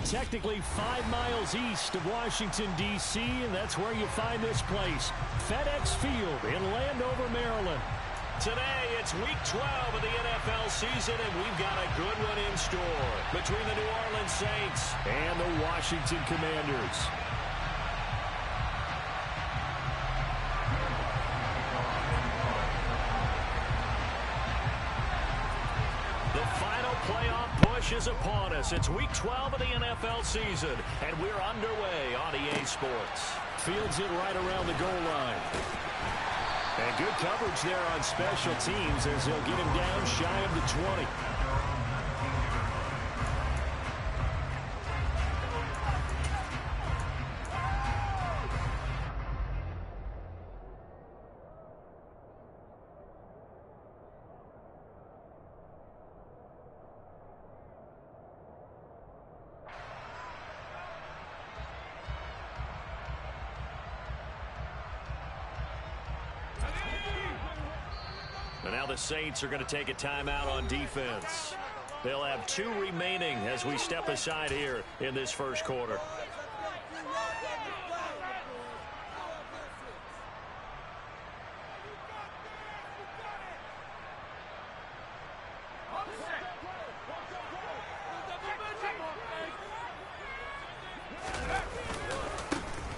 We're technically 5 miles east of Washington, D.C., and that's where you find this place, FedEx Field in Landover, Maryland. Today, it's Week 12 of the NFL season, and we've got a good one in store between the New Orleans Saints and the Washington Commanders. The final playoff push is upon us. It's Week 12 of the NFL season, and we're underway on EA Sports. Fields it right around the goal line. And good coverage there on special teams as he'll get him down shy of the 20. And now the Saints are going to take a timeout on defense. They'll have 2 remaining as we step aside here in this first quarter.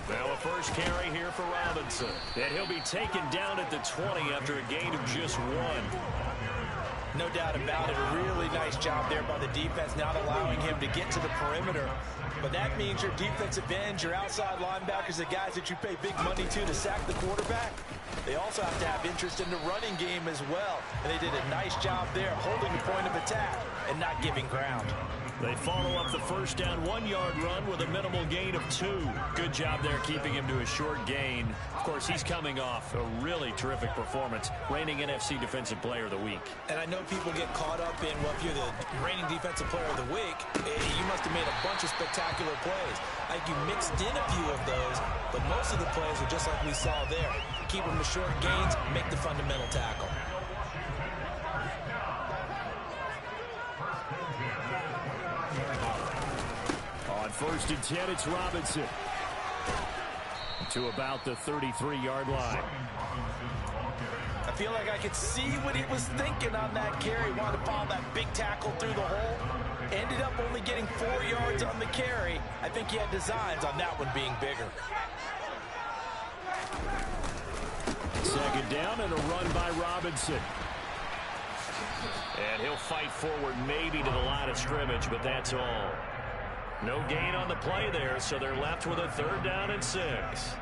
Now a first carry here for Robinson. And he'll be taken down at the 20 after a gain of just 1. No doubt about it. A really nice job there by the defense, not allowing him to get to the perimeter. But that means your defensive ends, your outside linebackers, the guys that you pay big money to sack the quarterback, they also have to have interest in the running game as well. And they did a nice job there holding the point of attack and not giving ground. They follow up the first down 1-yard run with a minimal gain of 2. Good job there keeping him to a short gain. Of course, he's coming off a really terrific performance, reigning NFC Defensive Player of the Week. And I know people get caught up in, well, if you're the reigning Defensive Player of the Week, you must have made a bunch of spectacular plays. Like you mixed in a few of those, but most of the plays are just like we saw there. Keep them to short gains, make the fundamental tackle. On 1st and 10, it's Robinson. To about the 33-yard line. I feel like I could see what he was thinking on that carry. Wanted to follow that big tackle through the hole. Ended up only getting 4 yards on the carry. I think he had designs on that one being bigger. Second down and a run by Robinson. And he'll fight forward maybe to the line of scrimmage, but that's all. No gain on the play there, so they're left with a 3rd down and 6.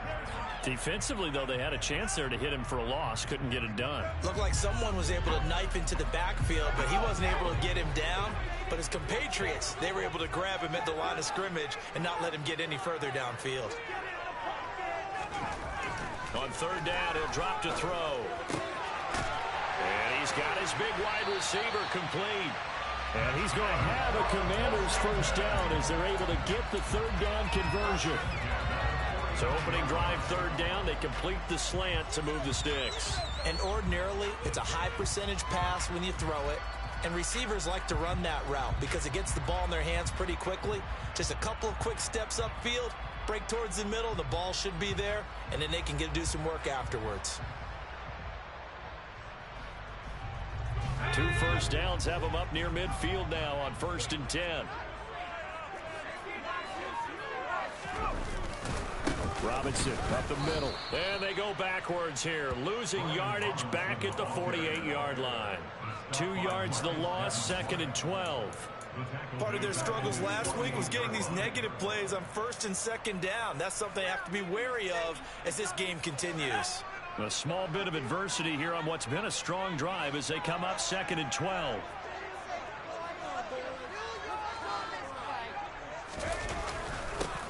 Defensively, though, they had a chance there to hit him for a loss. Couldn't get it done. Looked like someone was able to knife into the backfield, but he wasn't able to get him down. But his compatriots, they were able to grab him at the line of scrimmage and not let him get any further downfield. On 3rd down, he'll drop to throw. And he's got his big wide receiver complete. And he's going to have a Commanders first down as they're able to get the 3rd down conversion. So opening drive 3rd down, they complete the slant to move the sticks. And ordinarily, it's a high percentage pass when you throw it. And receivers like to run that route because it gets the ball in their hands pretty quickly. Just a couple of quick steps upfield, break towards the middle, the ball should be there, and then they can do some work afterwards. 2 first downs have them up near midfield now on 1st and 10. Robinson up the middle. And they go backwards here, losing yardage back at the 48-yard line. 2 yards the loss, 2nd and 12. Part of their struggles last week was getting these negative plays on 1st and 2nd down. That's something they have to be wary of as this game continues. A small bit of adversity here on what's been a strong drive as they come up 2nd and 12.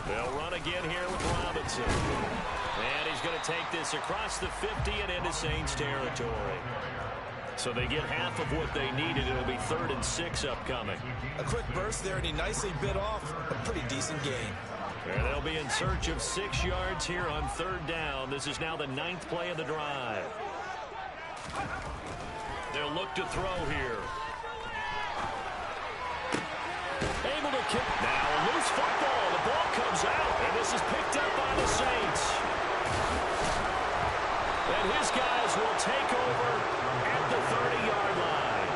They'll run again here with Robinson. And he's going to take this across the 50 and into Saints territory. So they get half of what they needed. It'll be 3rd and 6 upcoming. A quick burst there, and he nicely bit off a pretty decent gain. And they'll be in search of 6 yards here on 3rd down. This is now the 9th play of the drive. They'll look to throw here. able to kick. Now a loose football. The ball comes out, and this is picked up by the Saints. And his guys will take over at the 30-yard line.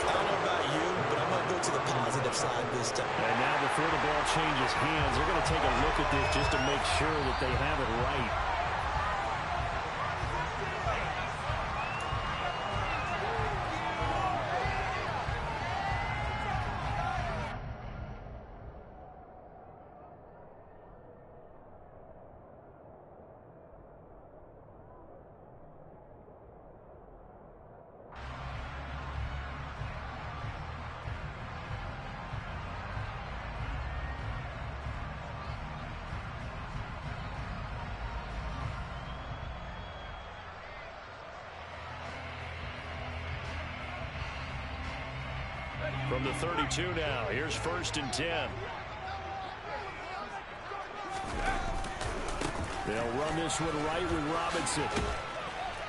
I don't know about you, but I'm going to go to the positive side this time. And now before the ball changes hands, they're going to take a look at this just to make sure that they have it right. From the 32 now, here's 1st and 10. They'll run this one right with Robinson.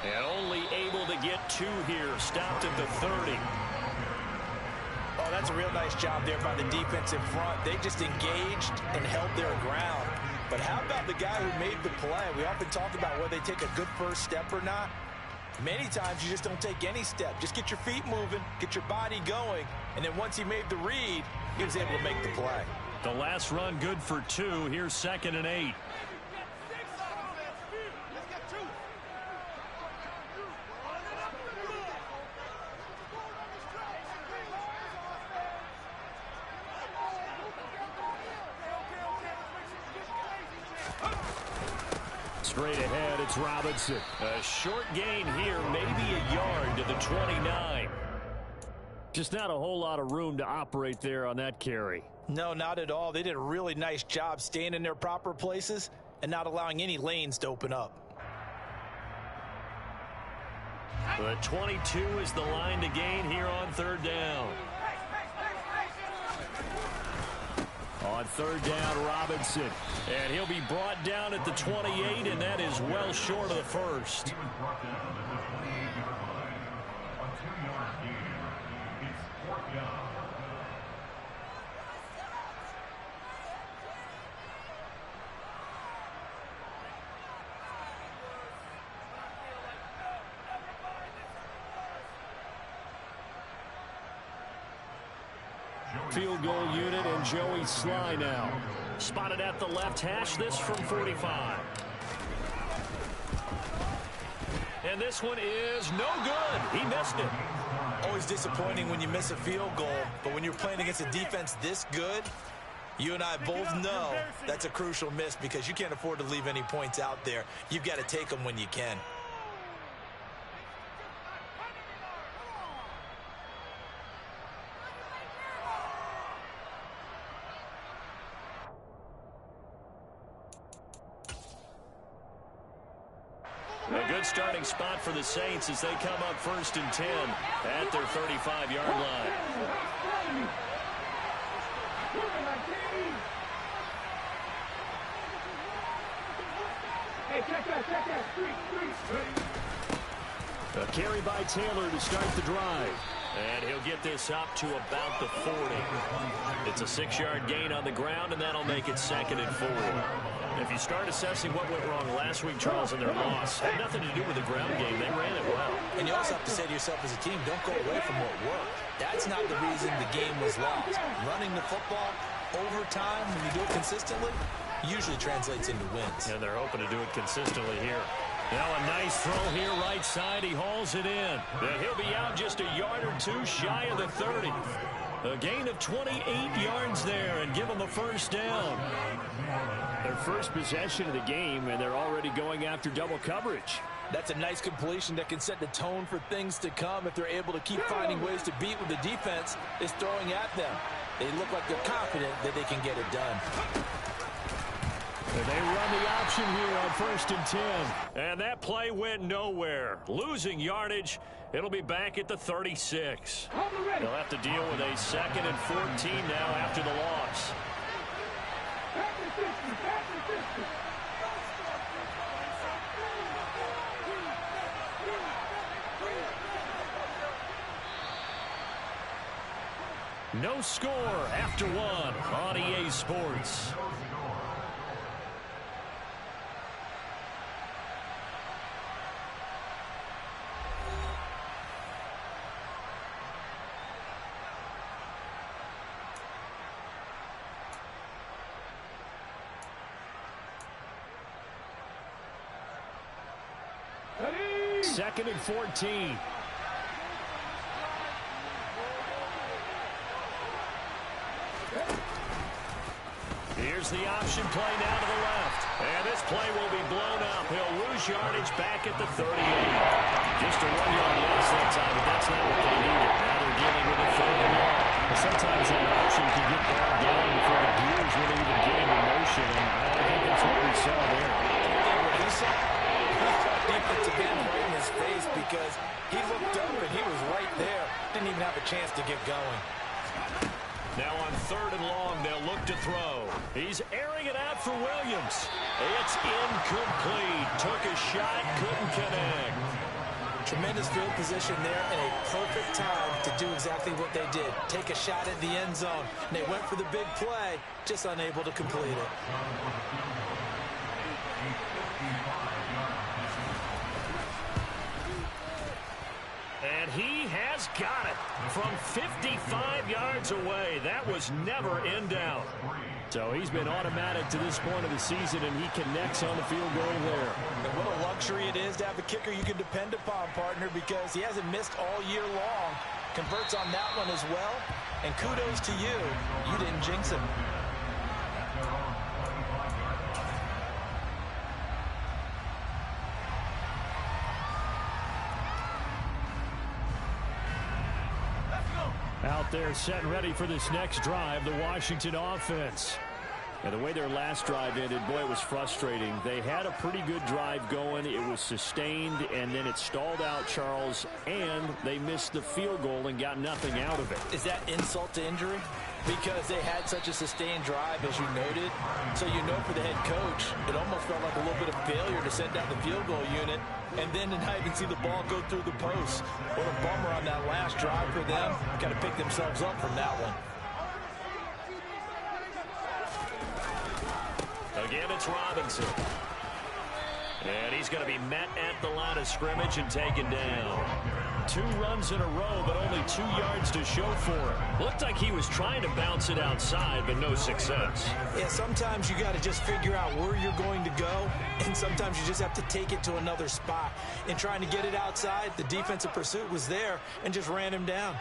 And only able to get 2 here, stopped at the 30. Oh, that's a real nice job there by the defensive front. They just engaged and held their ground. But how about the guy who made the play? We often talk about whether they take a good first step or not. Many times you just don't take any step. Just get your feet moving, get your body going, and then once he made the read, he was able to make the play. The last run good for 2. Here's 2nd and 8. Straight ahead, it's Robinson. A short gain here, maybe a yard to the 29. Just not a whole lot of room to operate there on that carry. No, not at all. They did a really nice job staying in their proper places and not allowing any lanes to open up. The 22 is the line to gain here on 3rd down. On 3rd down, Robinson. And he'll be brought down at the 28, and that is well short of the first. Field goal unit and Joey Sly now. Spotted at the left hash, this from 45. And this one is no good. He missed it. Always disappointing when you miss a field goal, but when you're playing against a defense this good, you and I both know that's a crucial miss because you can't afford to leave any points out there. You've got to take them when you can. A good starting spot for the Saints as they come up 1st and 10 at their 35-yard line. A carry by Taylor to start the drive. And he'll get this up to about the 40. It's a 6-yard gain on the ground, and that'll make it 2nd and 4. If you start assessing what went wrong last week, Charles, in their loss, had nothing to do with the ground game. They ran it well. And you also have to say to yourself as a team, don't go away from what worked. That's not the reason the game was lost. Running the football over time, when you do it consistently, usually translates into wins. And they're hoping to do it consistently here. Now a nice throw here right side. He hauls it in. And he'll be out just a yard or 2 shy of the 30. A gain of 28 yards there and give them a 1st down. Their first possession of the game, and they're already going after double coverage. That's a nice completion that can set the tone for things to come if they're able to keep finding ways to beat what the defense is throwing at them. They look like they're confident that they can get it done. And they run the option here on 1st and 10. And that play went nowhere. Losing yardage. It'll be back at the 36. They'll have to deal with a 2nd and 14 now after the loss. No score after one on EA Sports. Second and 14. Here's the option play now to the left. And this play will be blown up. He'll lose yardage back at the 38. Just a 1-yard loss that time, but that's not what they needed. Now they're dealing with a 3rd and long. Sometimes that option can get bogged down before the gears really even get into motion. And I think that's what we saw there. He saw defensive end right in his face because he looked up and he was right there. Didn't even have a chance to get going. Now on 3rd and long, they'll look to throw. He's airing it out for Williams. It's incomplete. Took a shot, couldn't connect. Tremendous field position there and a perfect time to do exactly what they did. Take a shot at the end zone. And they went for the big play, just unable to complete it. And he has got it from 55 yards away. That was never in doubt. So he's been automatic to this point of the season, and he connects on the field goal there. And what a luxury it is to have a kicker you can depend upon, partner, because he hasn't missed all year long. Converts on that one as well. And kudos to you. You didn't jinx him. Out there set and ready for this next drive, the Washington offense. And the way their last drive ended, boy, it was frustrating. They had a pretty good drive going. It was sustained, and then it stalled out, Charles, and they missed the field goal and got nothing out of it. Is that insult to injury? Because they had such a sustained drive, as you noted. So you know for the head coach, it almost felt like a little bit of failure to send down the field goal unit and then to not even see the ball go through the post. What a bummer on that last drive for them. Got to pick themselves up from that one. Again, it's Robinson. And he's going to be met at the line of scrimmage and taken down. 2 runs in a row, but only 2 yards to show for it. Looked like he was trying to bounce it outside, but no success. Yeah, sometimes you got to just figure out where you're going to go, and sometimes you just have to take it to another spot. In trying to get it outside, the defensive pursuit was there and just ran him down.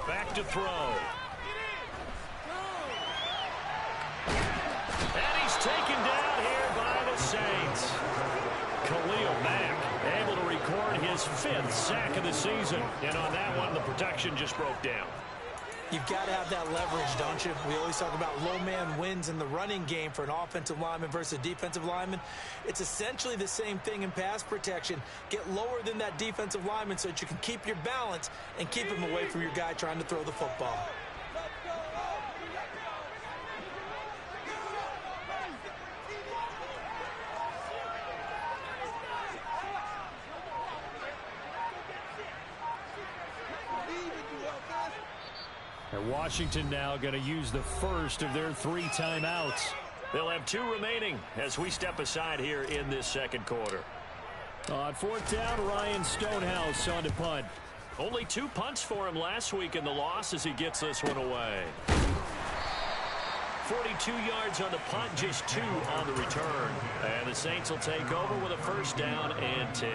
Back to throw. And he's taken down here by the Saints. Khalil Mack able to record his 5th sack of the season. And on that one, the protection just broke down. You've got to have that leverage, don't you? We always talk about low man wins in the running game for an offensive lineman versus a defensive lineman. It's essentially the same thing in pass protection. Get lower than that defensive lineman so that you can keep your balance and keep him away from your guy trying to throw the football. And Washington now going to use the first of their 3 timeouts. They'll have 2 remaining as we step aside here in this second quarter. On 4th down, Ryan Stonehouse on to punt. Only 2 punts for him last week in the loss as he gets this one away. 42 yards on the punt, just 2 on the return. And the Saints will take over with a 1st down and 10.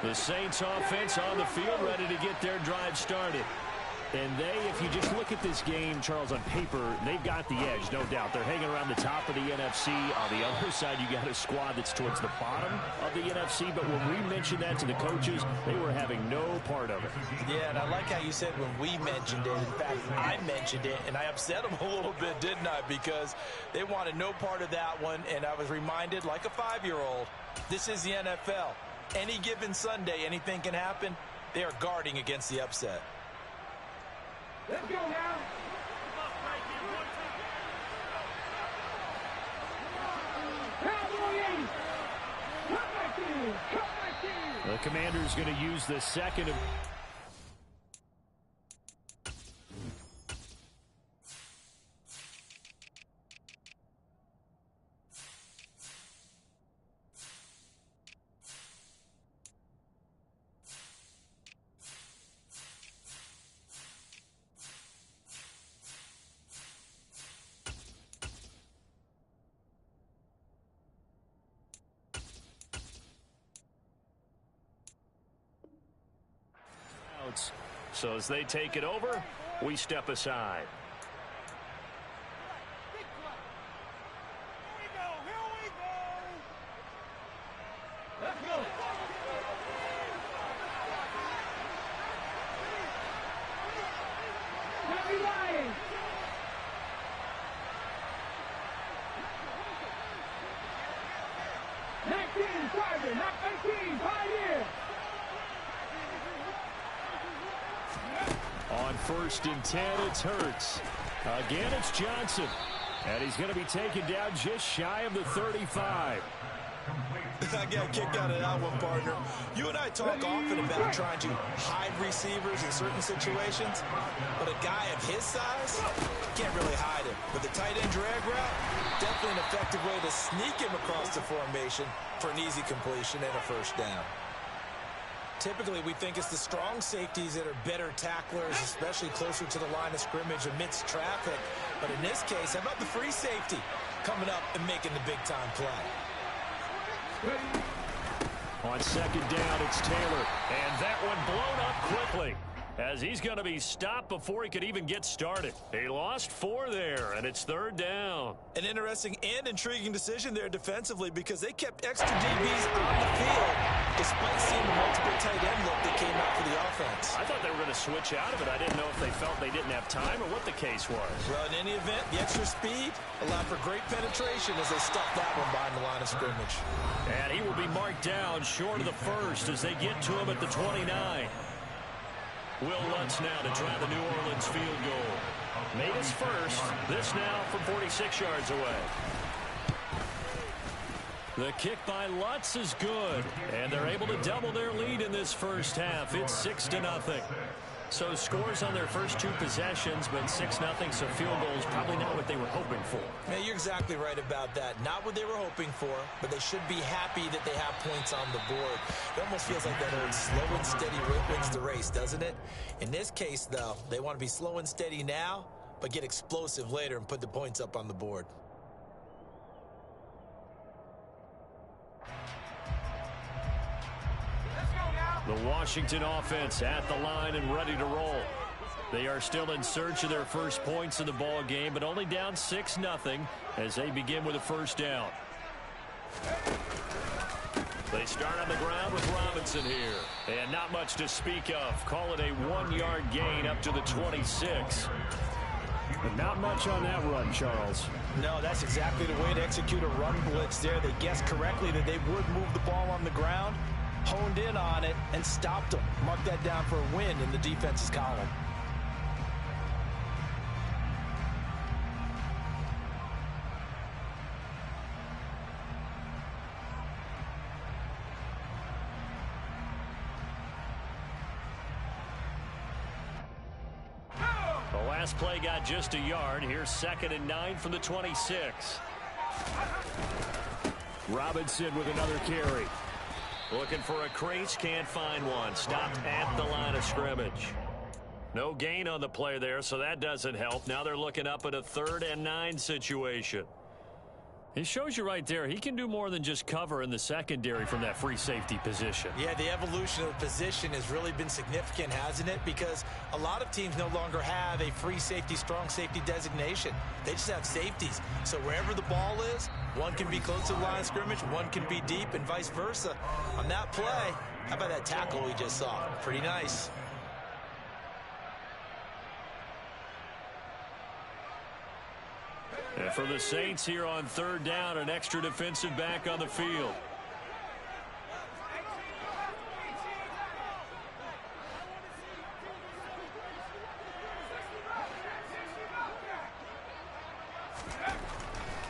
The Saints offense on the field ready to get their drive started. And if you just look at this game, Charles, on paper, they've got the edge, no doubt. They're hanging around the top of the NFC. On the other side, you got a squad that's towards the bottom of the NFC. But when we mentioned that to the coaches, they were having no part of it. Yeah, and I like how you said when we mentioned it. In fact, I mentioned it, and I upset them a little bit, didn't I? Because they wanted no part of that one, and I was reminded, like a 5-year-old, this is the NFL. Any given Sunday, anything can happen. They are guarding against the upset. Let's go now. The Commander's going to use the second of... So as they take it over, we step aside. Let's go. Happy Lions. Private, not 18, Pioneer. On 1st and 10, it's Hurts. Again, it's Johnson. And he's going to be taken down just shy of the 35. I got a kick out of that one, partner. You and I talk often about trying to hide receivers in certain situations, but a guy of his size can't really hide him. But the tight end drag route, definitely an effective way to sneak him across the formation for an easy completion and a first down. Typically, we think it's the strong safeties that are better tacklers, especially closer to the line of scrimmage amidst traffic. But in this case, how about the free safety coming up and making the big-time play? On 2nd down, it's Taylor. And that one blown up quickly as he's going to be stopped before he could even get started. He lost 4 there, and it's 3rd down. An interesting and intriguing decision there defensively because they kept extra DBs on the field despite seeing the multiple tight end look that came out for the offense. I thought they were going to switch out of it. I didn't know if they felt they didn't have time or what the case was. Well, in any event, the extra speed allowed for great penetration as they stuffed that one behind the line of scrimmage. And he will be marked down short of the first as they get to him at the 29. Will Lutz now to try the New Orleans field goal. Made his first. This now from 46 yards away. The kick by Lutz is good. And they're able to double their lead in this first half. It's 6-0. So scores on their first 2 possessions, but 6-0, so field goals probably not what they were hoping for. Yeah, you're exactly right about that. Not what they were hoping for, but they should be happy that they have points on the board. It almost feels like that old slow and steady wins the race, doesn't it? In this case, though, they want to be slow and steady now, but get explosive later and put the points up on the board. The Washington offense at the line and ready to roll. They are still in search of their first points in the ball game, but only down 6-0 as they begin with a first down. They start on the ground with Robinson here. And not much to speak of. Call it a 1-yard gain up to the 26. But not much on that run, Charles. No, that's exactly the way to execute a run blitz there. They guessed correctly that they would move the ball on the ground, honed in on it, and stopped them. Mark that down for a win in the defense's column. The last play got just a yard. Here's 2nd and 9 from the 26. Robinson with another carry. Looking for a crease, can't find one. Stopped at the line of scrimmage. No gain on the play there, so that doesn't help. Now they're looking up at a 3rd and 9 situation. It shows you right there, he can do more than just cover in the secondary from that free safety position. Yeah, the evolution of the position has really been significant, hasn't it? Because a lot of teams no longer have a free safety, strong safety designation. They just have safeties. So wherever the ball is, one can be close to the line of scrimmage, one can be deep, and vice versa. On that play, how about that tackle we just saw? Pretty nice. And for the Saints here on third down, an extra defensive back on the field.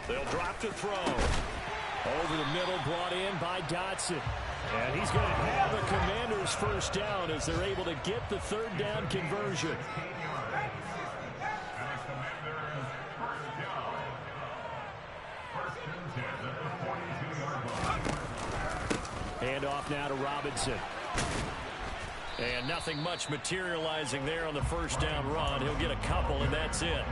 They'll drop to throw. Over the middle, brought in by Dotson. And he's going to have a Commanders first down as they're able to get the third down conversion. Hand off now to Robinson. And nothing much materializing there on the first down run. He'll get a couple, and that's it.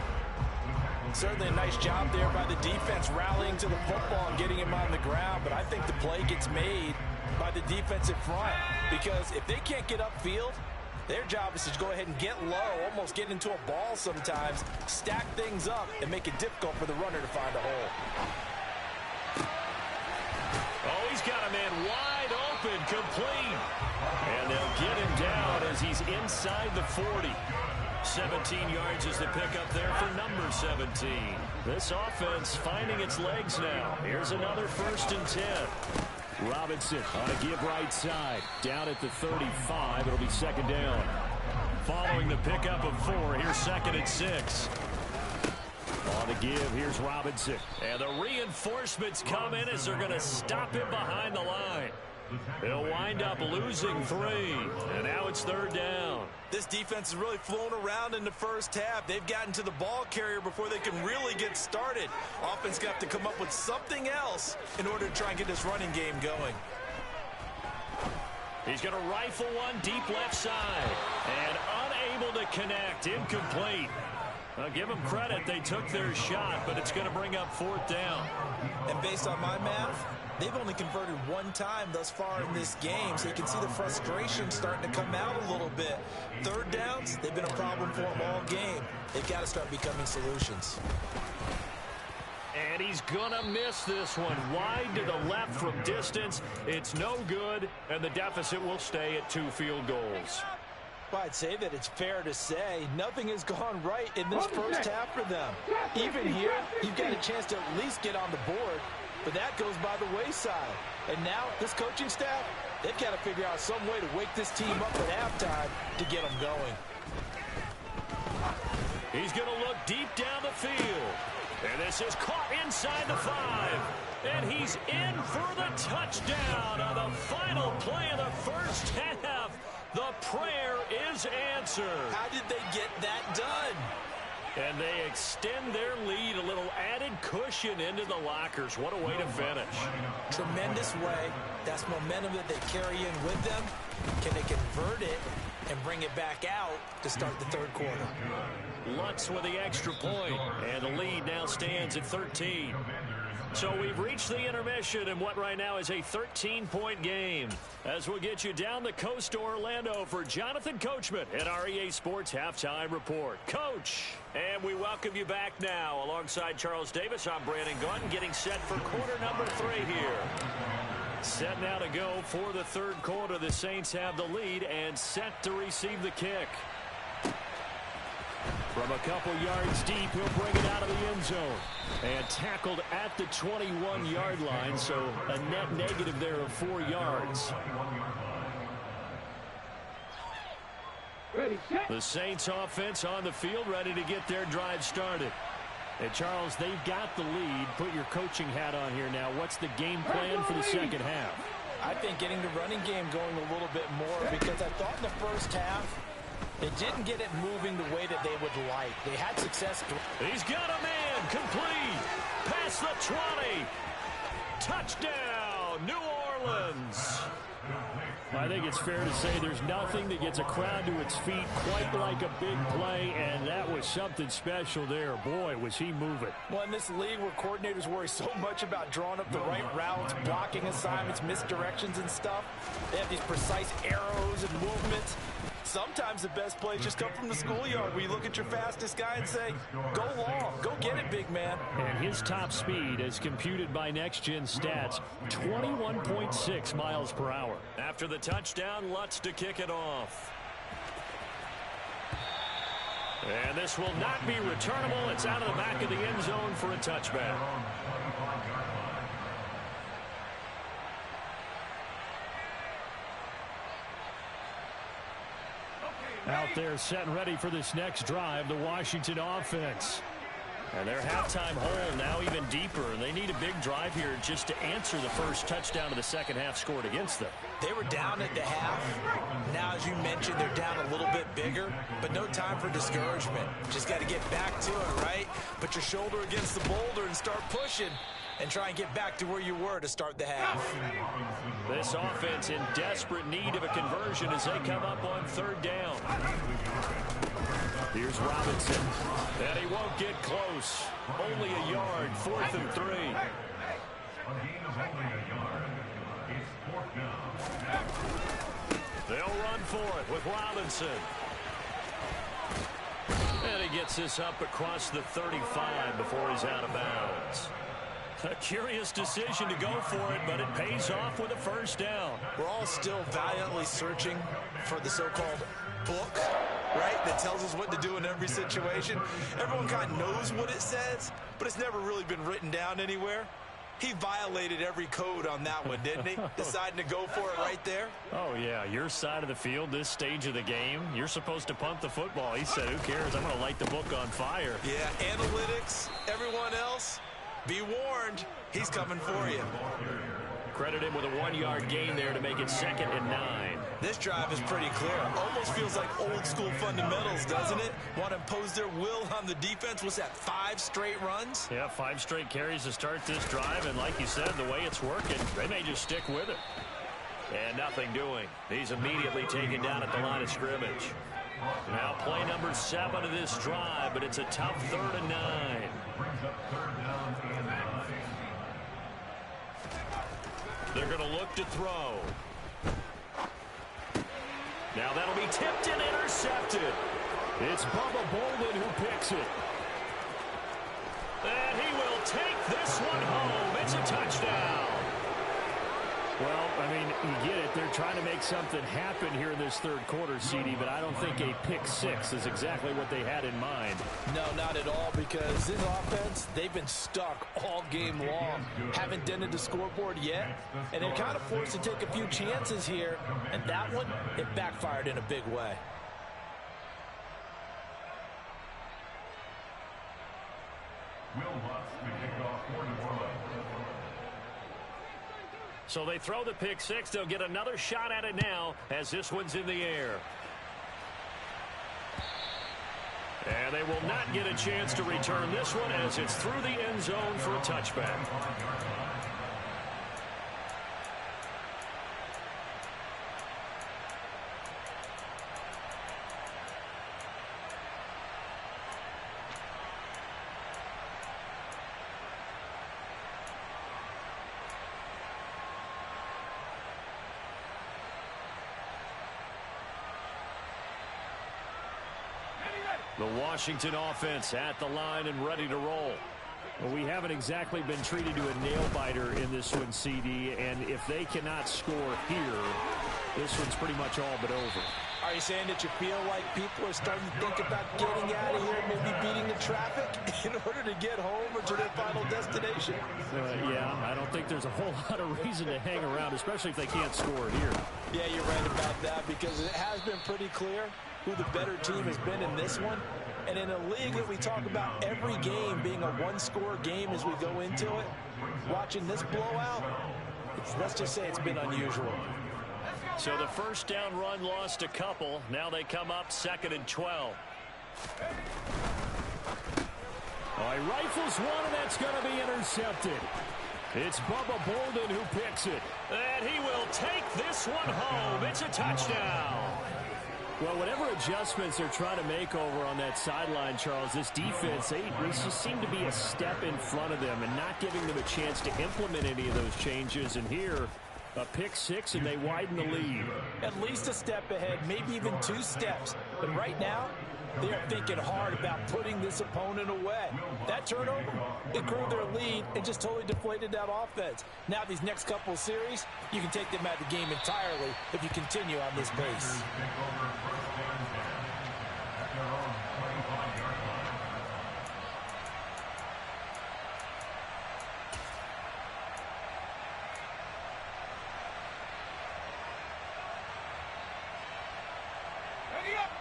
Certainly a nice job there by the defense rallying to the football and getting him on the ground. But I think the play gets made by the defensive front. Because if they can't get upfield, their job is to go ahead and get low, almost get into a ball sometimes, stack things up, and make it difficult for the runner to find a hole. Oh, he's got a man wide open, complete. And they'll get him down as he's inside the 40. 17 yards is the pickup there for number 17. This offense finding its legs now. Here's another 1st and 10. Robinson on a give right side. Down at the 35. It'll be 2nd down. Following the pickup of 4, here's 2nd and 6. On the give, here's Robinson. And the reinforcements come in as they're going to stop him behind the line. They'll wind up losing 3. And now it's 3rd down. This defense has really flown around in the first half. They've gotten to the ball carrier before they can really get started. Offense got to come up with something else in order to try and get this running game going. He's going to rifle one deep left side. And unable to connect. Incomplete. I'll give them credit. They took their shot, but it's going to bring up 4th down. And based on my math, they've only converted 1 time thus far in this game, so you can see the frustration starting to come out a little bit. 3rd downs, they've been a problem for them all game. They've got to start becoming solutions. And he's going to miss this one. Wide to the left from distance. It's no good, and the deficit will stay at 2 field goals. Well, I'd say that it's fair to say nothing has gone right in this first half for them. Even here, you've got a chance to at least get on the board, but that goes by the wayside. And now, this coaching staff, they've got to figure out some way to wake this team up at halftime to get them going. He's going to look deep down the field. And this is caught inside the 5. And he's in for the touchdown on the final play of the first half. The prayer is answered. How did they get that done? And they extend their lead, a little added cushion into the lockers. What a way to finish. Tremendous way. That's momentum that they carry in with them. Can they convert it and bring it back out to start the 3rd quarter? Lutz with the extra point, and the lead now stands at 13. So we've reached the intermission in what right now is a 13-point game. As we'll get you down the coast to Orlando for Jonathan Coachman at our EA Sports Halftime Report. Coach, and we welcome you back now. Alongside Charles Davis, I'm Brandon Gunn, getting set for quarter number 3 here. Set now to go for the 3rd quarter. The Saints have the lead and set to receive the kick. From a couple yards deep, he'll bring it out of the end zone. And tackled at the 21-yard line, so a net negative there of 4 yards. The Saints offense on the field, ready to get their drive started. And Charles, they've got the lead. Put your coaching hat on here now. What's the game plan for the second half? I think getting the running game going a little bit more, because I thought in the first half, they didn't get it moving the way that they would like. They had success. He's got a man complete. Past the 20. Touchdown, New Orleans. I think it's fair to say there's nothing that gets a crowd to its feet quite like a big play, and that was something special there. Boy, was he moving. Well, in this league where coordinators worry so much about drawing up the right routes, blocking assignments, misdirections and stuff, they have these precise arrows and movements. Sometimes the best plays just come from the schoolyard where you look at your fastest guy and say, go long, go get it, big man. And his top speed, as computed by Next Gen Stats, 21.6 miles per hour. After the touchdown, Lutz to kick it off. And this will not be returnable. It's out of the back of the end zone for a touchback. Out there set and ready for this next drive, the Washington offense. And their halftime hole now even deeper. They need a big drive here just to answer the first touchdown of the second half scored against them. They were down at the half. Now, as you mentioned, they're down a little bit bigger, but no time for discouragement. Just got to get back to it, right? Put your shoulder against the boulder and start pushing and try and get back to where you were to start the half. This offense in desperate need of a conversion as they come up on third down. Here's Robinson. And he won't get close. Only a yard, 4th and 3. They'll run for it with Robinson. And he gets this up across the 35 before he's out of bounds. A curious decision to go for it, but it pays off with a first down. We're all still valiantly searching for the so-called book, right, that tells us what to do in every situation. Everyone kind of knows what it says, but it's never really been written down anywhere. He violated every code on that one, didn't he? Deciding to go for it right there. Oh, yeah, your side of the field, this stage of the game, you're supposed to punt the football. He said, who cares? I'm going to light the book on fire. Yeah, analytics, everyone else, be warned, he's coming for you. Credit him with a 1-yard gain there to make it 2nd and 9. This drive is pretty clear. Almost feels like old school fundamentals, doesn't it? Want to impose their will on the defense. What's that, 5 straight runs? Yeah, 5 straight carries to start this drive, and like you said, the way it's working, they may just stick with it. And nothing doing. He's immediately taken down at the line of scrimmage. Now play number 7 of this drive, but it's a tough 3rd and 9. They're going to look to throw. Now that'll be tipped and intercepted. It's Bubba Bolden who picks it. And he will take this one home. It's a touchdown. Well, I mean, you get it. They're trying to make something happen here in this third quarter, CD, but I don't think a pick 6 is exactly what they had in mind. No, not at all, because this offense, they've been stuck all game long. Haven't dented the scoreboard yet, and they're kind of forced to take a few chances here, and that one, it backfired in a big way. So they throw the pick 6. They'll get another shot at it now as this one's in the air. And they will not get a chance to return this one as it's through the end zone for a touchback. The Washington offense at the line and ready to roll. Well, we haven't exactly been treated to a nail-biter in this one, CD, and if they cannot score here, this one's pretty much all but over. Are you saying that you feel like people are starting to think about getting out of here, maybe beating the traffic in order to get home or to their final destination? Yeah, I don't think there's a whole lot of reason to hang around, especially if they can't score here. Yeah, you're right about that, because it has been pretty clear who the better team has been in this one. And in a league that we talk about every game being a one-score game as we go into it, watching this blowout, let's just say it's been unusual. So the first down run lost a couple. Now they come up 2nd and 12. He rifles one, and that's going to be intercepted. It's Bubba Bolden who picks it. And he will take this one home. It's a touchdown. Well, whatever adjustments they're trying to make over on that sideline, Charles, this defense, they just seem to be a step in front of them and not giving them a chance to implement any of those changes. And here, a pick six, and they widen the lead. At least a step ahead, maybe even 2 steps. But right now, they are thinking hard about putting this opponent away. That turnover, it grew their lead and just totally deflated that offense. Now these next couple of series, you can take them out of the game entirely if you continue on this pace.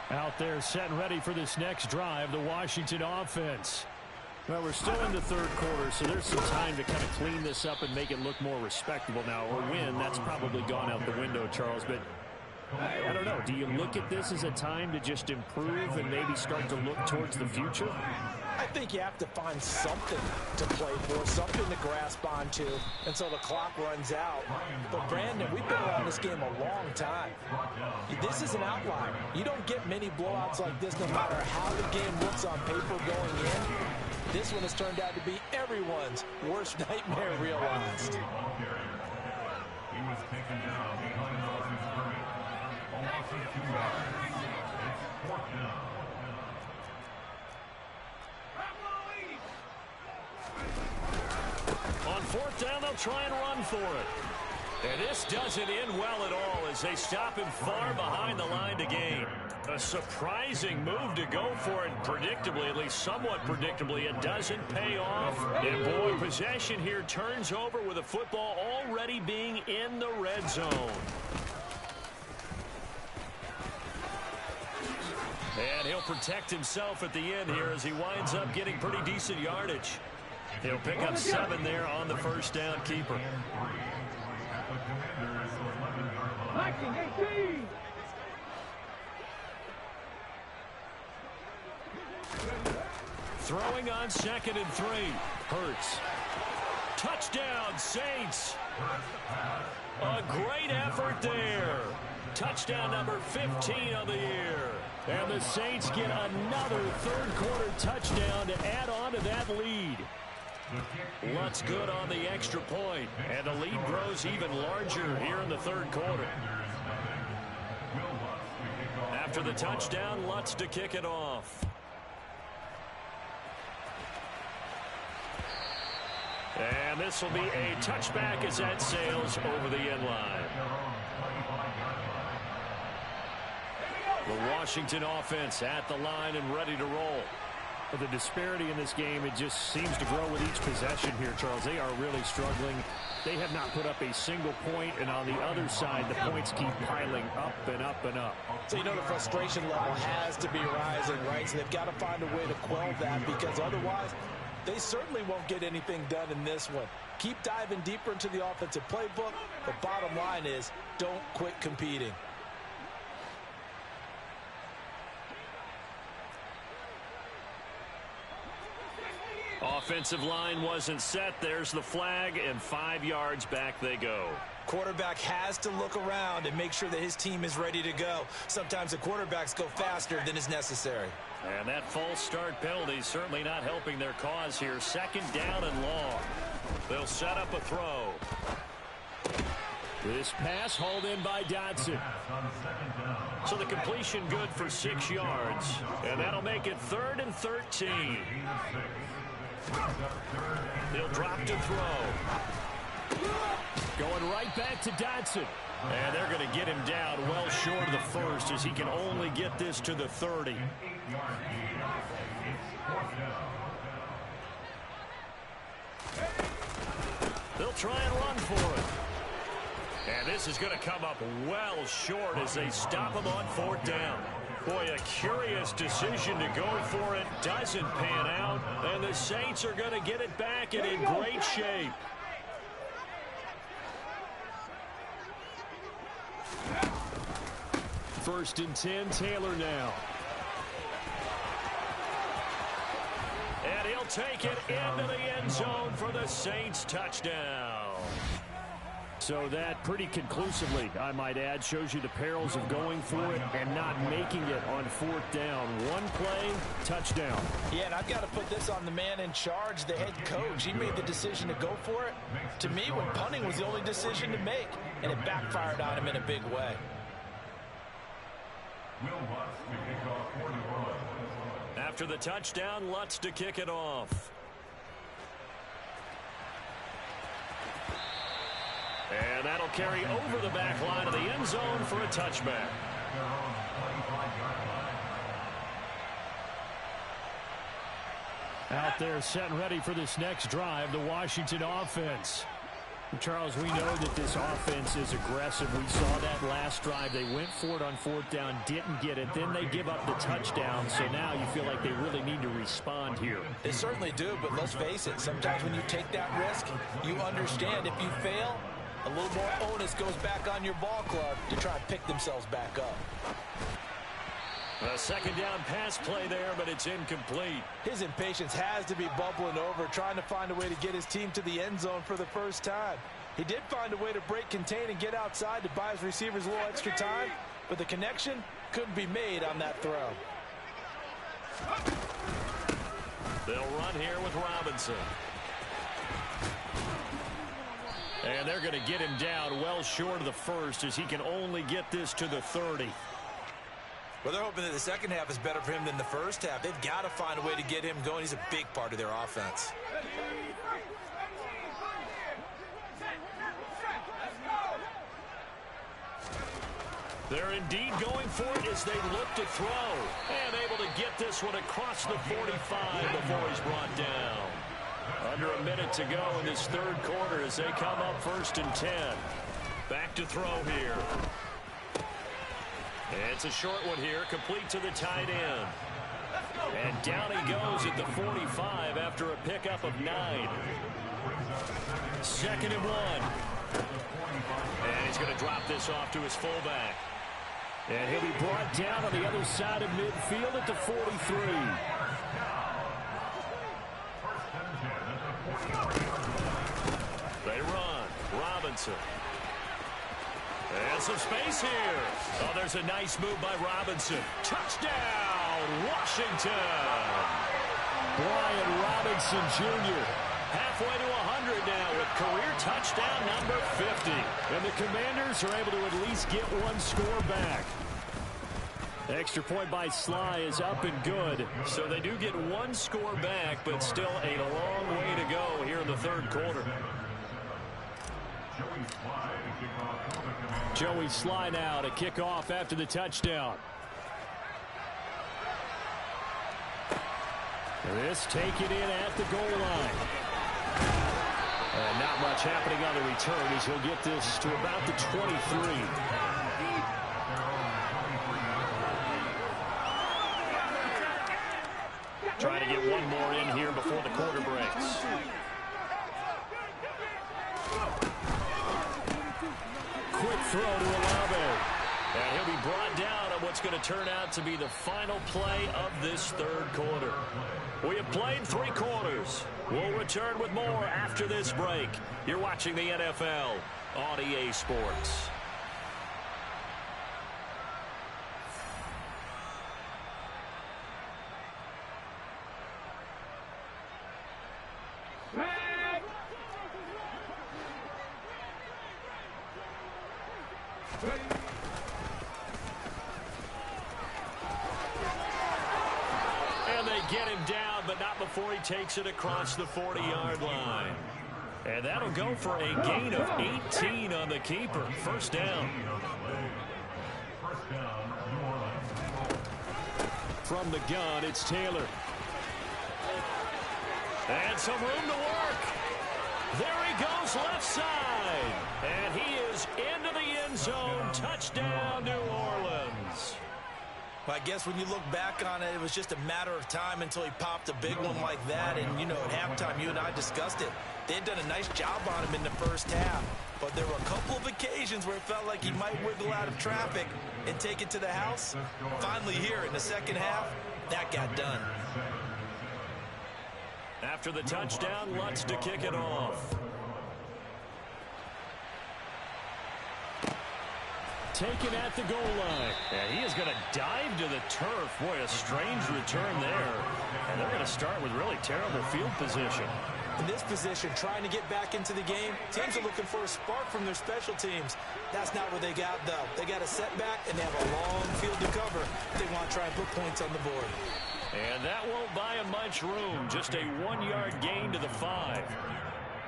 Out there set and ready for this next drive, the Washington offense. Well, we're still in the third quarter, so there's some time to kind of clean this up and make it look more respectable now. Or win, that's probably gone out the window, Charles. But I don't know. Do you look at this as a time to just improve and maybe start to look towards the future? I think you have to find something to play for, something to grasp onto until the clock runs out. But, Brandon, we've been around this game a long time. This is an outlier. You don't get many blowouts like this no matter how the game looks on paper going in. This one has turned out to be everyone's worst nightmare realized. He was taken down behind the line of scrimmage. A loss of 2 yards. It's 4th down. On 4th down, they'll try and run for it. And this doesn't end well at all as they stop him far behind the line to gain. A surprising move to go for it predictably, at least somewhat predictably. It doesn't pay off. And, boy, possession here turns over with the football already being in the red zone. And he'll protect himself at the end here as he winds up getting pretty decent yardage. He'll pick up 7 there on the first down keeper. Throwing on 2nd and 3. Hurts. Touchdown, Saints. A great effort there. Touchdown number 15 of the year. And the Saints get another third-quarter touchdown to add on to that lead. Lutz good on the extra point, and the lead grows even larger here in the third quarter. After the touchdown, Lutz to kick it off. And this will be a touchback as that sails over the end line. The Washington offense at the line and ready to roll. But the disparity in this game, it just seems to grow with each possession here, Charles. They are really struggling. They have not put up a single point, and on the other side, the points keep piling up and up and up. So, you know, the frustration level has to be rising, right? So they've got to find a way to quell that, because otherwise, they certainly won't get anything done in this one. Keep diving deeper into the offensive playbook. The bottom line is, don't quit competing. Offensive line wasn't set. There's the flag, and 5 yards back they go. Quarterback has to look around and make sure that his team is ready to go. Sometimes the quarterbacks go faster than is necessary. And that false start penalty certainly not helping their cause here. 2nd down and long. They'll set up a throw. This pass hauled in by Dodson. So the completion good for 6 yards. And that'll make it 3rd and 13. He'll drop to throw. Going right back to Dodson. And they're going to get him down well short of the first as he can only get this to the 30. They'll try and run for it. And this is going to come up well short as they stop him on 4th down. Boy, a curious decision to go for it. Doesn't pan out. And the Saints are going to get it back and in great shape. First and 10, Taylor now. And he'll take it into the end zone for the Saints touchdown. So that pretty conclusively, I might add, shows you the perils of going for it and not making it on fourth down. One play, touchdown. Yeah, and I've got to put this on the man in charge, the head coach. He made the decision to go for it. To me, when punting was the only decision to make, and it backfired on him in a big way. After the touchdown, Lutz to kick it off. And that'll carry over the back line of the end zone for a touchback. Out there set and ready for this next drive, the Washington offense. Charles, we know that this offense is aggressive. We saw that last drive. They went for it on fourth down, didn't get it. Then they give up the touchdown. So now you feel like they really need to respond here. They certainly do, but let's face it. Sometimes when you take that risk, you understand if you fail, a little more onus goes back on your ball club to try and pick themselves back up. A second down pass play there, but it's incomplete. His impatience has to be bubbling over, trying to find a way to get his team to the end zone for the first time. He did find a way to break contain and get outside to buy his receivers a little extra time, but the connection couldn't be made on that throw. They'll run here with Robinson. And they're going to get him down well short of the first as he can only get this to the 30. Well, they're hoping that the second half is better for him than the first half. They've got to find a way to get him going. He's a big part of their offense. They're indeed going for it as they look to throw. And able to get this one across the 45 before he's brought down. Under a minute to go in this third quarter as they come up 1st and 10. Back to throw here. It's a short one here, complete to the tight end. And down he goes at the 45 after a pickup of 9. 2nd and 1. And he's going to drop this off to his fullback. And he'll be brought down on the other side of midfield at the 43. They run. Robinson. And some space here. Oh, there's a nice move by Robinson. Touchdown, Washington. Brian Robinson Jr. halfway to 100 now with career touchdown number 50. And the Commanders are able to at least get one score back. Extra point by Sly is up and good. So they do get one score back, but still a long way to go here in the third quarter. Joey Sly now to kick off after the touchdown. This taken in at the goal line. And not much happening on the return as he'll get this to about the 23. Trying to get one more in here before the quarter breaks. Quick throw to Olave. And he'll be brought down on what's going to turn out to be the final play of this third quarter. We have played 3 quarters. We'll return with more after this break. You're watching the NFL on EA Sports. And they get him down, but not before he takes it across the 40-yard line. And that'll go for a gain of 18 on the keeper. First down. From the gun, it's Taylor. And some room to work. There he goes left side. And he is into the end zone. Touchdown, New Orleans. Well, I guess when you look back on it, it was just a matter of time until he popped a big one like that. And, you know, at halftime, you and I discussed it. They had done a nice job on him in the first half. But there were a couple of occasions where it felt like he might wiggle out of traffic and take it to the house. Finally here in the second half, that got done. After the touchdown, Lutz to kick it off. Taken at the goal line. And he is going to dive to the turf. Boy, a strange return there. And they're going to start with really terrible field position. In this position, trying to get back into the game, teams are looking for a spark from their special teams. That's not what they got, though. They got a setback, and they have a long field to cover. They want to try and put points on the board. And that won't buy him much room. Just a 1-yard gain to the 5.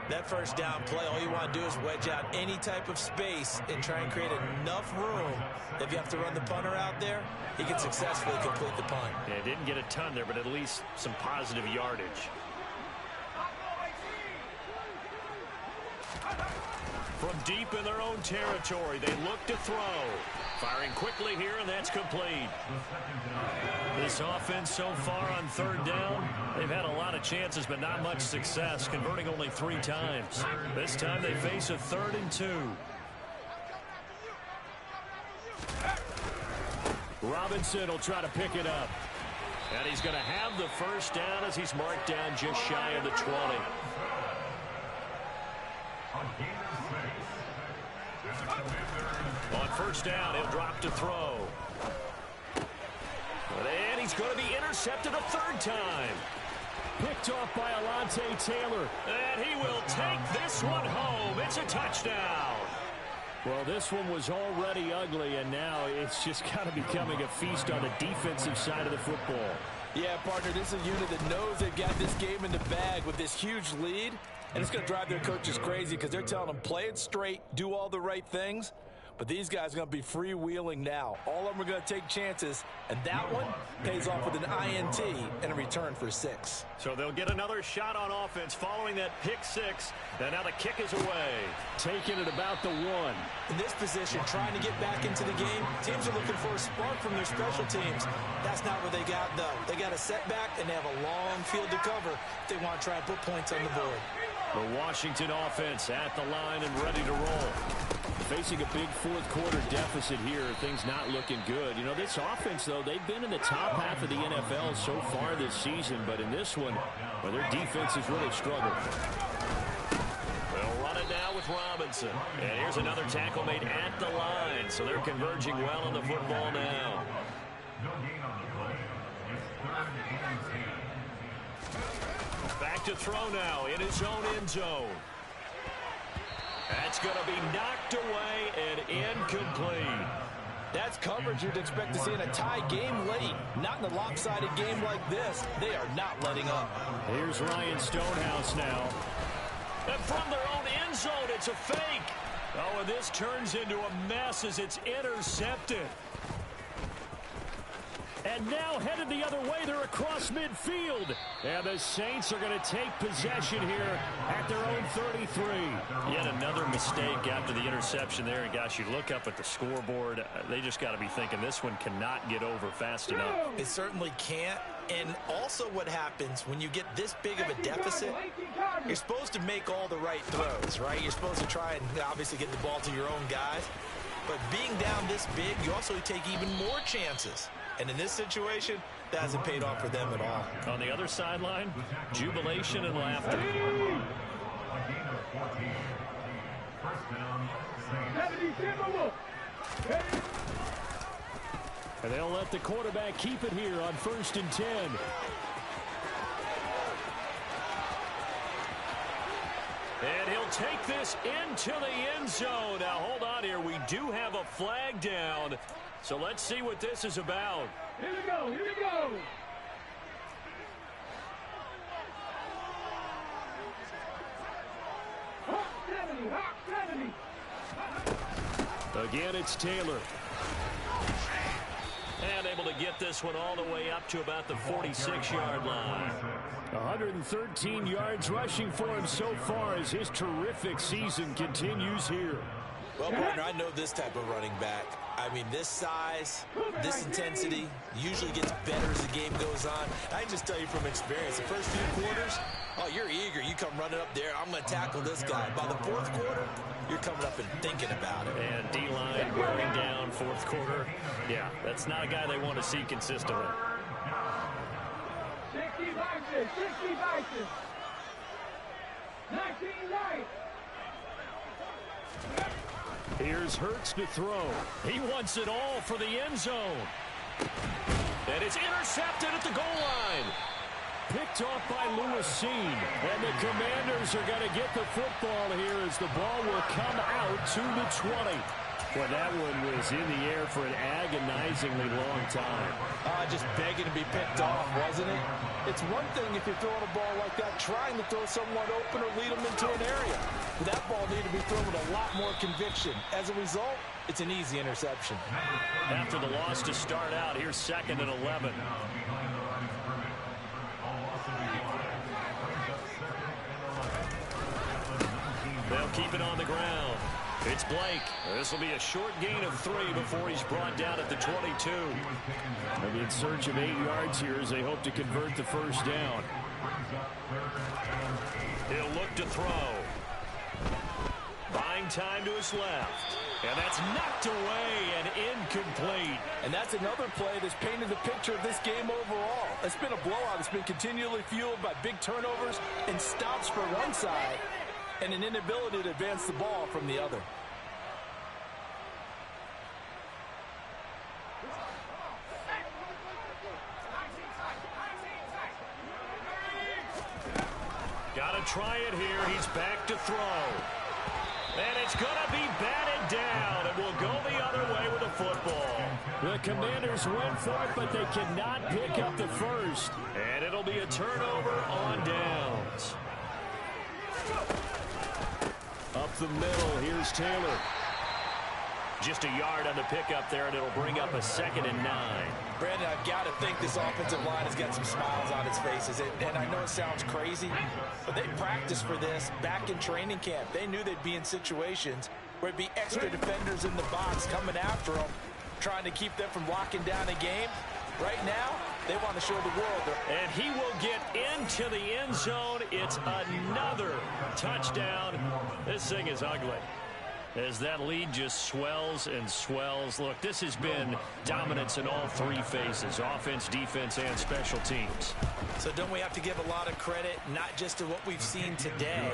That first down play, all you want to do is wedge out any type of space and try and create enough room. If you have to run the punter out there, he can successfully complete the punt. Yeah, didn't get a ton there, but at least some positive yardage. From deep in their own territory, they look to throw. Firing quickly here, and that's complete. This offense so far on third down, they've had a lot of chances, but not much success, converting only 3 times. This time they face a 3rd and 2. Robinson will try to pick it up. And he's going to have the first down as he's marked down just shy of the 20. On first down, he'll drop to throw. And he's going to be intercepted a 3rd time. Picked off by Alontae Taylor. And he will take this one home. It's a touchdown. Well, this one was already ugly, and now it's just kind of becoming a feast on the defensive side of the football. Yeah, partner, this is a unit that knows they've got this game in the bag with this huge lead. And it's going to drive their coaches crazy because they're telling them, play it straight, do all the right things. But these guys are going to be freewheeling now. All of them are going to take chances, and that one pays off with an INT and a return for 6. So they'll get another shot on offense following that pick 6. And now the kick is away. Taking it about the 1. In this position, trying to get back into the game, teams are looking for a spark from their special teams. That's not what they got, though. They got a setback, and they have a long field to cover if they want to try and put points on the board. The Washington offense at the line and ready to roll. Facing a big 4th quarter deficit here, things not looking good. You know, this offense, though, they've been in the top half of the NFL so far this season, but in this one, well, their defense has really struggled. They'll run it now with Robinson. And here's another tackle made at the line, so they're converging well on the football now. No gain on the play. It's 3rd and 10. Back to throw now in his own end zone. That's going to be knocked away and incomplete. That's coverage you'd expect to see in a tie game late. Not in a lopsided game like this. They are not letting up. Here's Ryan Stonehouse now. And from their own end zone, it's a fake. Oh, and this turns into a mess as it's intercepted. And now headed the other way, they're across midfield. And the Saints are going to take possession here at their own 33. Yet another mistake after the interception there. And gosh, you look up at the scoreboard, they just got to be thinking this one cannot get over fast enough. It certainly can't. And also what happens when you get this big of a deficit, you're supposed to make all the right throws, right? You're supposed to try and obviously get the ball to your own guys. But being down this big, you also take even more chances. And in this situation, that hasn't paid off for them at all. On the other sideline, jubilation and laughter. A gain of 14. First down, Saints. And they'll let the quarterback keep it here on 1st and 10. And he'll take this into the end zone. Now, hold on here. We do have a flag down. So let's see what this is about. Here we go, here we go. Hawk 70, Hawk 70. Again, it's Taylor. And able to get this one all the way up to about the 46-yard line. 113 yards rushing for him so far as his terrific season continues here. Well, partner, I know this type of running back. I mean, this size, this intensity usually gets better as the game goes on. I can just tell you from experience, the first few quarters, oh, you're eager. You come running up there. I'm going to tackle this guy. By the 4th quarter, you're coming up and thinking about it. And D-line wearing down 4th quarter. Yeah, that's not a guy they want to see consistently. 60 boxes, 60 boxes. Here's Hurts to throw. He wants it all for the end zone. And it's intercepted at the goal line. Picked off by Lewis Seen. And the Commanders are going to get the football here as the ball will come out to the 20. Well, that one was in the air for an agonizingly long time. Just begging to be picked off, wasn't it? It's one thing if you're throwing a ball like that, trying to throw someone open or lead them into an area. But that ball needed to be thrown with a lot more conviction. As a result, it's an easy interception. After the loss to start out, here's 2nd and 11. They'll keep it on the ground. It's Blake. This will be a short gain of 3 before he's brought down at the 22. They'll be in search of 8 yards here as they hope to convert the first down. He'll look to throw. Buying time to his left. And that's knocked away and incomplete. And that's another play that's painted the picture of this game overall. It's been a blowout. It's been continually fueled by big turnovers and stops for one side and an inability to advance the ball from the other. Got to try it here. He's back to throw. And it's going to be batted down. It will go the other way with the football. The Commanders went for it, but they cannot pick up the first. And it'll be a turnover on downs. Up the middle, here's Taylor. Just a yard on the pickup there, and it'll bring up a 2nd and 9. Brandon, I've got to think this offensive line has got some smiles on its faces. And I know it sounds crazy, but they practiced for this back in training camp. They knew they'd be in situations where it'd be extra defenders in the box coming after them, trying to keep them from locking down a game. Right now, they want to show the world. And he will get into the end zone. It's another touchdown. This thing is ugly as that lead just swells and swells. Look, this has been dominance in all 3 phases, offense, defense, and special teams. So don't we have to give a lot of credit, not just to what we've seen today,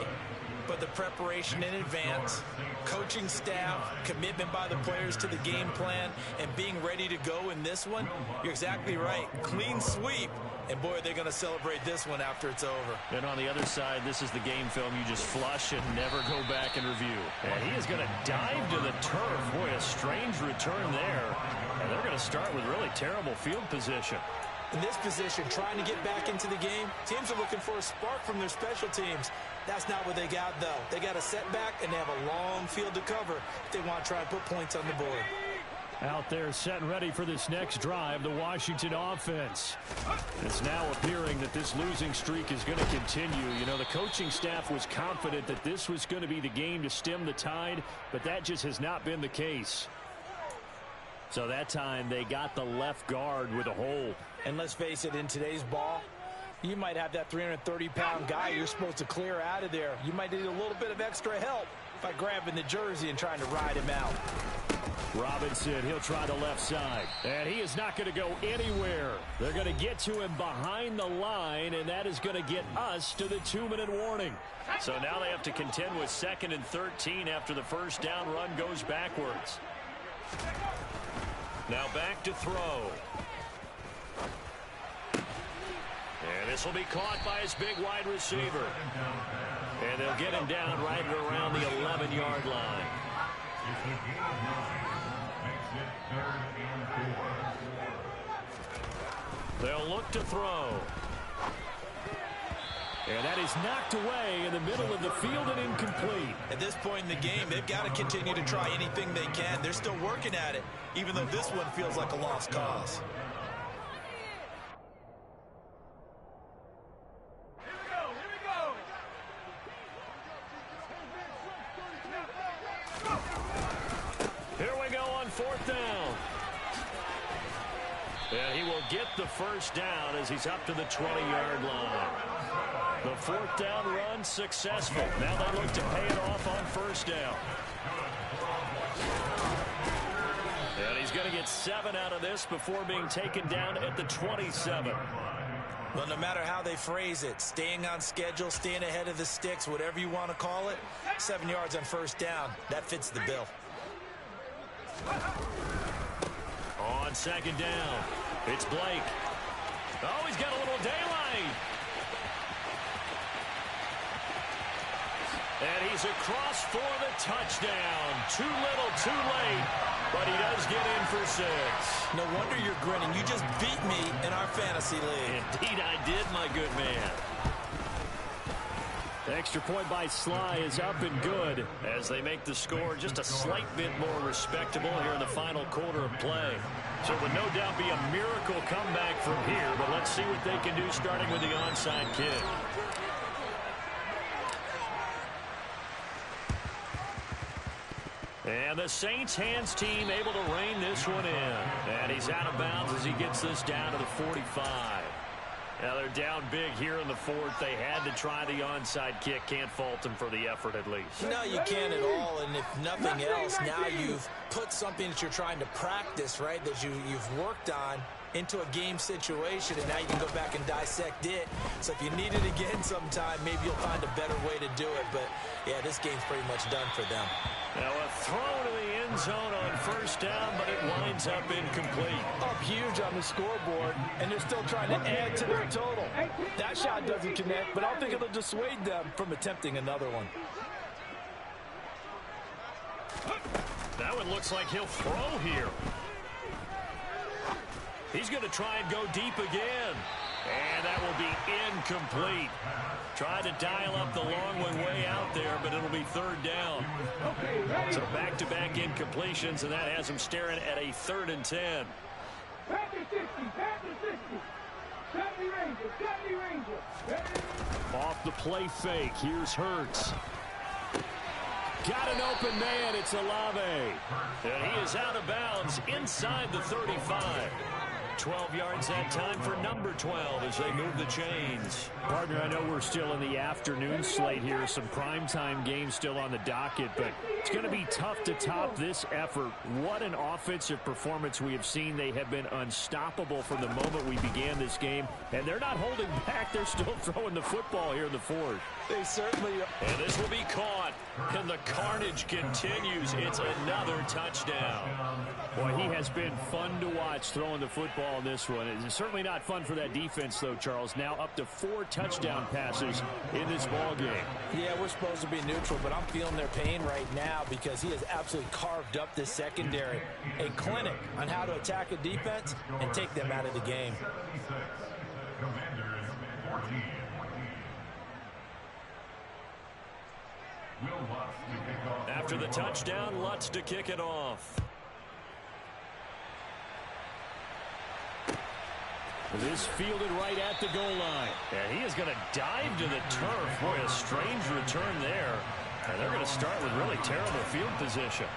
but the preparation in advance, coaching staff, commitment by the players to the game plan, and being ready to go in this one? You're exactly right. Clean sweep. And, boy, they're going to celebrate this one after it's over. And on the other side, this is the game film you just flush and never go back and review. And he is going to dive to the turf. Boy, a strange return there. And they're going to start with really terrible field position. In this position, trying to get back into the game, teams are looking for a spark from their special teams. That's not what they got, though. They got a setback, and they have a long field to cover if they want to try and put points on the board. Out there set and ready for this next drive, the Washington offense. It's now appearing that this losing streak is going to continue. You know, the coaching staff was confident that this was going to be the game to stem the tide, but that just has not been the case. So that time they got the left guard with a hold. And let's face it, in today's ball, you might have that 330-pound guy you're supposed to clear out of there. You might need a little bit of extra help by grabbing the jersey and trying to ride him out. Robinson, he'll try the left side. And he is not going to go anywhere. They're going to get to him behind the line, and that is going to get us to the 2-minute warning. So now they have to contend with 2nd and 13 after the first down run goes backwards. Now back to throw. And this will be caught by his big wide receiver. And they'll get him down right around the 11-yard line. They'll look to throw. And that is knocked away in the middle of the field and incomplete. At this point in the game, they've got to continue to try anything they can. They're still working at it, even though this one feels like a lost cause. Here we go on 4th down. And he will get the first down as he's up to the 20-yard line. The 4th down run successful. Now they look to pay it off on 1st down. And he's going to get 7 out of this before being taken down at the 27. Well, no matter how they phrase it, staying on schedule, staying ahead of the sticks, whatever you want to call it, 7 yards on first down, that fits the bill. On second down, it's Blake. Oh, he's got a little daylight. And he's across for the touchdown. Too little, too late, but he does get in for 6. No wonder you're grinning. You just beat me in our fantasy league. Indeed I did, my good man. The extra point by Sly is up and good as they make the score just a slight bit more respectable here in the final quarter of play. So it would no doubt be a miracle comeback from here, but let's see what they can do starting with the onside kick. And the Saints hands team able to rein this one in. And he's out of bounds as he gets this down to the 45. Now they're down big here in the fourth. They had to try the onside kick. Can't fault them for the effort at least. No, you can't at all. And if nothing else, now you've put something that you're trying to practice, right, that you've worked on into a game situation, and now you can go back and dissect it. So if you need it again sometime, maybe you'll find a better way to do it. But, yeah, this game's pretty much done for them. Now a throw to the end zone on first down, but it winds up incomplete. Up huge on the scoreboard, and they're still trying to add to their total. That shot doesn't connect, but I don't think it'll dissuade them from attempting another one. That one looks like he'll throw here. He's going to try and go deep again. And that will be incomplete. Tried to dial up the long one way out there, but it'll be third down. So back-to-back incompletions, and that has him staring at a 3rd and 10. Back to 60, back to 60. 70 Ranger. Off the play fake, here's Hurts. Got an open man, it's Olave. And he is out of bounds inside the 35. 12 yards that time for number 12 as they move the chains. Partner, I know we're still in the afternoon slate here. Some primetime games still on the docket, but it's going to be tough to top this effort. What an offensive performance we have seen. They have been unstoppable from the moment we began this game, and they're not holding back. They're still throwing the football here in the fourth. They certainly are. And this will be caught, and the carnage continues. It's another touchdown. Boy, he has been fun to watch throwing the football in this one. It's certainly not fun for that defense, though, Charles. Now up to 4 touchdown passes in this ball game. Yeah, we're supposed to be neutral, but I'm feeling their pain right now because he has absolutely carved up this secondary. A clinic on how to attack a defense and take them out of the game. Commanders 14. Will Lutz to kick off. After the touchdown, Lutz to kick it off. This fielded right at the goal line. And he is going to dive to the turf. Boy, a strange return there. And they're going to start with really terrible field position.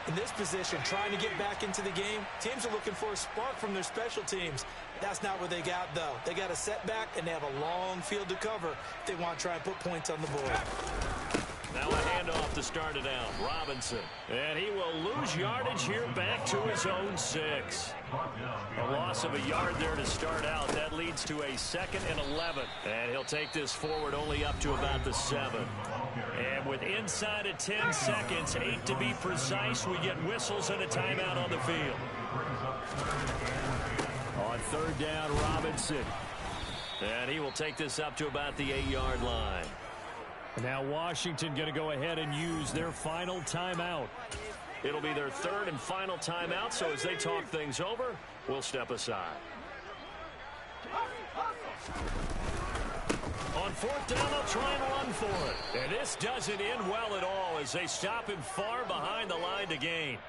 In this position, trying to get back into the game, teams are looking for a spark from their special teams. That's not what they got, though. They got a setback, and they have a long field to cover if they want to try and put points on the board. Now a handoff to start it out. Robinson. And he will lose yardage here back to his own 6. A loss of a yard there to start out. That leads to a 2nd and 11. And he'll take this forward only up to about the 7. And with inside of 10 seconds, 8 to be precise, we get whistles and a timeout on the field. On 3rd down, Robinson. And he will take this up to about the 8-yard line. Now Washington going to go ahead and use their final timeout. It'll be their 3rd and final timeout, so as they talk things over, we'll step aside. On 4th down, they'll try and run for it. And this doesn't end well at all as they stop him far behind the line to gain.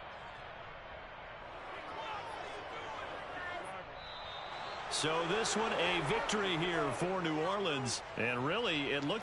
So this one a victory here for New Orleans. And really, it looks